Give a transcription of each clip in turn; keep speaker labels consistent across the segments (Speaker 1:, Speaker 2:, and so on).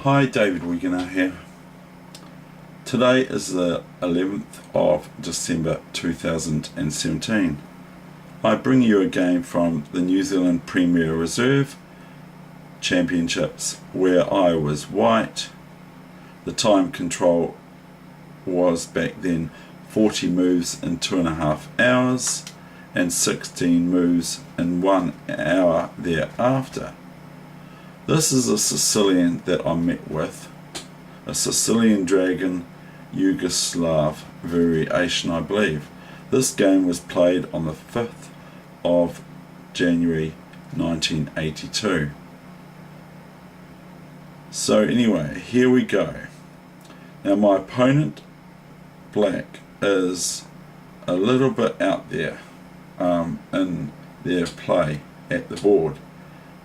Speaker 1: Hi, David Wigener here. Today is the 11th of December 2017. I bring you a game from the New Zealand Premier Reserve Championships where I was white. The time control was back then 40 moves in 2.5 hours and 16 moves in 1 hour thereafter. This is a Sicilian that I met with, a Sicilian Dragon Yugoslav variation, I believe. This game was played on the 5th of January 1982. So anyway, here we go. Now my opponent, black, is a little bit out there in their play at the board.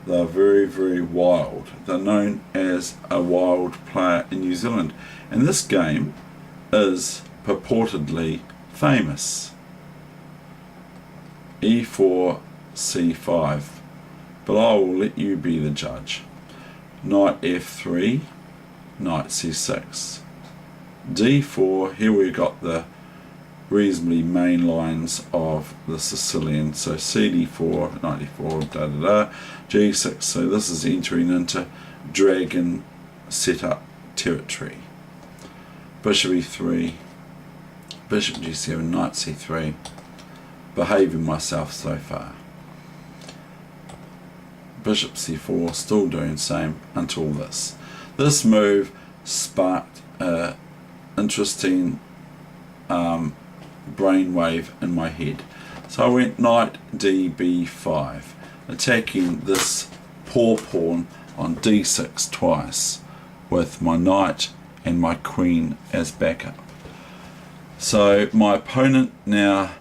Speaker 1: They're very, very wild. They're known as a wild player in New Zealand. And this game is purportedly famous. E4, C5. But I will let you be the judge. Knight F3, Knight C6. D4, here we've got the reasonably main lines of the Sicilian. So CD4, Knight E4, da da da, G6. So this is entering into dragon setup territory. Bishop E3, Bishop G7, Knight C3. Behaving myself so far. Bishop C4, still doing the same until this. This move sparked an interesting brainwave in my head. So I went Knight DB5, attacking this poor pawn on D6 twice, with my knight and my queen as backup. So my opponent now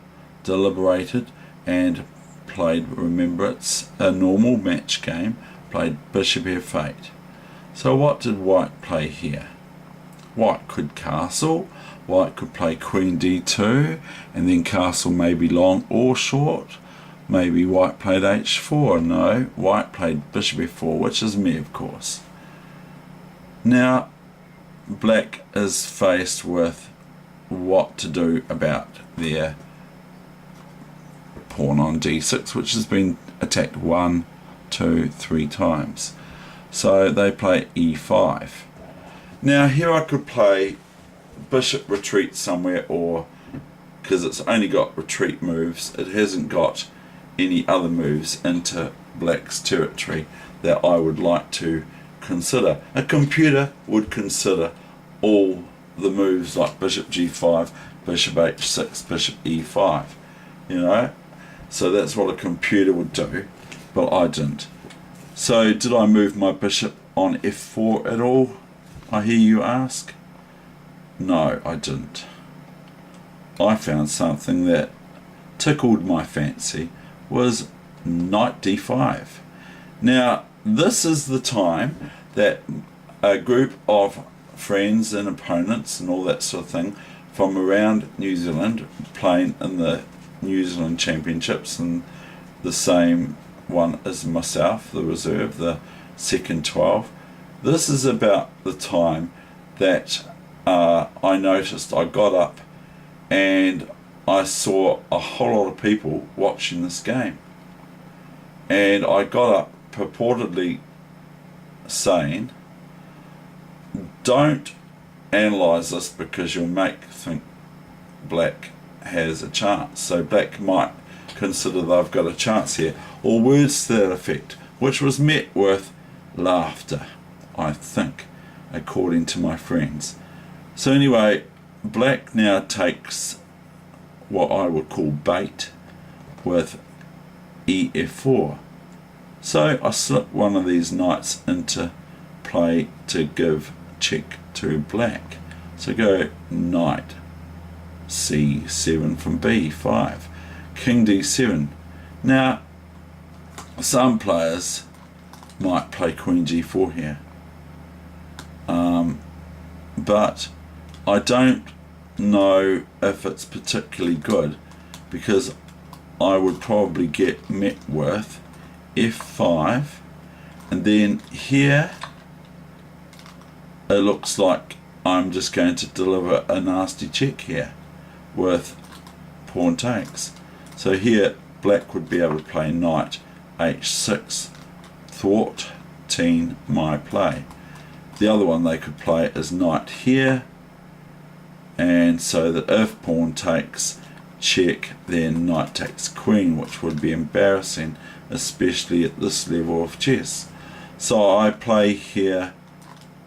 Speaker 1: deliberated and played, remember it's a normal match game, played Bishop F8. So what did white play here? White could castle, white could play Queen D2, and then castle maybe long or short. Maybe white played H4, no, white played Bishop F4, which is me of course. Now, black is faced with what to do about their pawn on D6, which has been attacked 1, 2, 3 times. So they play E5. Now here I could play bishop retreat somewhere, or because it's only got retreat moves, it hasn't got any other moves into black's territory that I would like to consider. A computer would consider all the moves like bishop G5, bishop H6, bishop E5, you know, so that's what a computer would do, but I didn't. So did I move my bishop on F4 at all, I hear you ask? No, I didn't. I found something that tickled my fancy, was Knight D5. Now this is the time that a group of friends and opponents and all that sort of thing from around New Zealand playing in the New Zealand Championships, and the same one as myself, the reserve, the second 12. This is about the time that I noticed, I got up and I saw a whole lot of people watching this game, and I got up purportedly saying, don't analyse this because you'll make think black has a chance, so black might consider they've got a chance here, or words to that effect, which was met with laughter, I think, according to my friends. So anyway, black now takes what I would call bait with EF4. So I slip one of these knights into play to give check to black. So go knight C7 from B5, King D7. Now some players might play Queen G4 here, but I don't know if it's particularly good, because I would probably get met with F5, and then here it looks like I'm just going to deliver a nasty check here with pawn takes. So here black would be able to play knight h6, thwarting my play. The other one they could play is knight here, and so that if pawn takes check, then knight takes queen, which would be embarrassing, especially at this level of chess. So I play here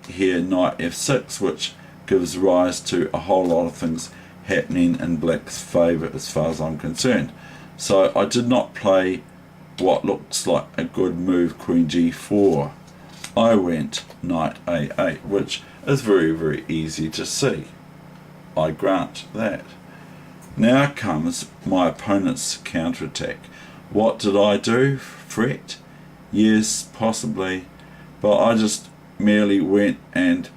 Speaker 1: knight f6, which gives rise to a whole lot of things happening in black's favour as far as I'm concerned. So I did not play what looks like a good move, queen g4. I went knight a8, which is very easy to see. I grant that. Now comes my opponent's counterattack. What did I do? Fret? Yes, possibly, but I just merely went and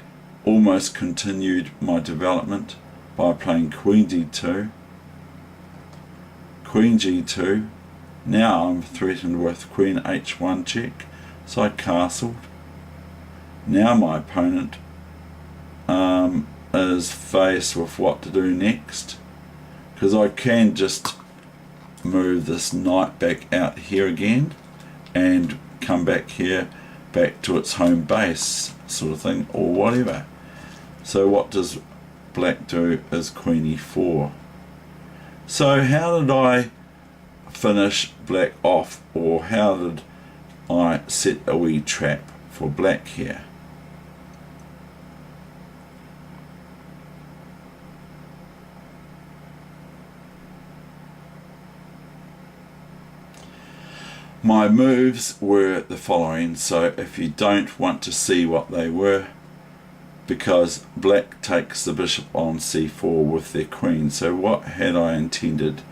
Speaker 1: almost continued my development by playing queen d2, queen g2. Now I'm threatened with queen h1 check, so I castled. Now my opponent is faced with what to do next, because I can just move this knight back out here again and come back here, back to its home base sort of thing, or whatever. So what does black do is queen e4. So how did I finish black off, or how did I set a wee trap for black here? My moves were the following, so if you don't want to see what they were, because black takes the bishop on c4 with their queen, so what had I intended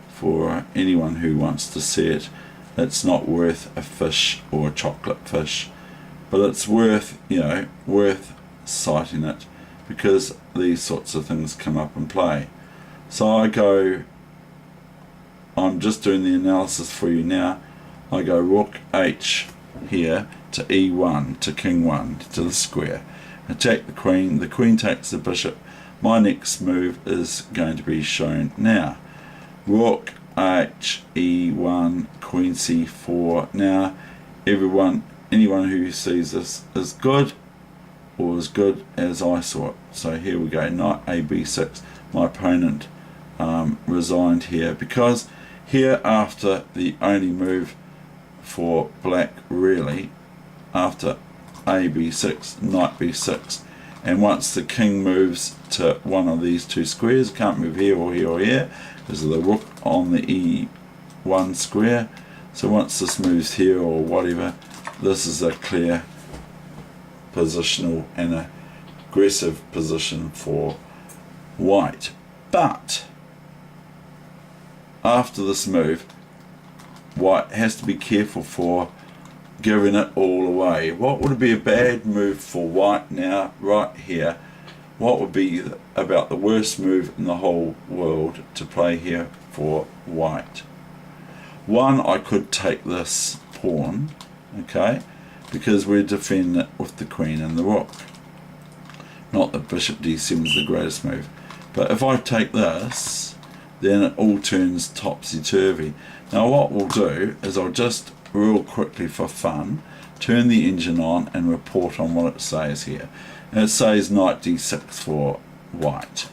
Speaker 1: for anyone who wants to see it? It's not worth a fish or a chocolate fish, but it's worth, worth citing it, because these sorts of things come up and play. So I'm just doing the analysis for you now. I go rook h here to e1, to king 1, to the square. Attack the queen takes the bishop. My next move is going to be shown now. Rook h, e1, queen c4. Now anyone who sees this is good, or as good as I saw it. So here we go, knight a b6. My opponent resigned here, because here after the only move for black really, after a b6, knight b6, and once the king moves to one of these two squares, can't move here or here or here because of the rook on the e1 square. So once this moves here or whatever, this is a clear positional and aggressive position for white. But after this move, white has to be careful for giving it all away. What would be a bad move for white now, right here? What would be about the worst move in the whole world to play here for white? One, I could take this pawn, okay, because we're defending it with the queen and the rook. Not that bishop d7 is the greatest move, but if I take this, then it all turns topsy-turvy. Now what we'll do is I'll just real quickly for fun turn the engine on and report on what it says here. And it says knight d6 for white.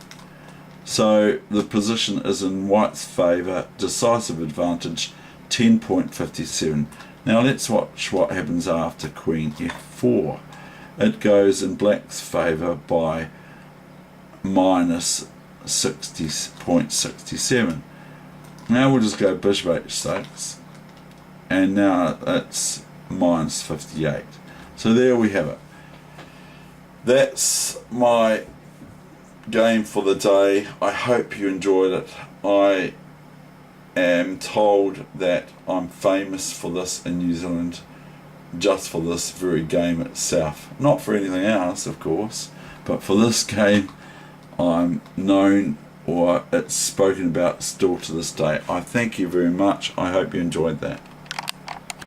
Speaker 1: So the position is in white's favour, decisive advantage 10.57. Now let's watch what happens after queen f4. It goes in black's favour by minus 60.67. Now we'll just go bishop h6, and now it's minus 58. So there we have it. That's my game for the day. I hope you enjoyed it. I am told that I'm famous for this in New Zealand, just for this very game itself. Not for anything else, of course, but for this game I'm known, or it's spoken about still to this day. I thank you very much. I hope you enjoyed that.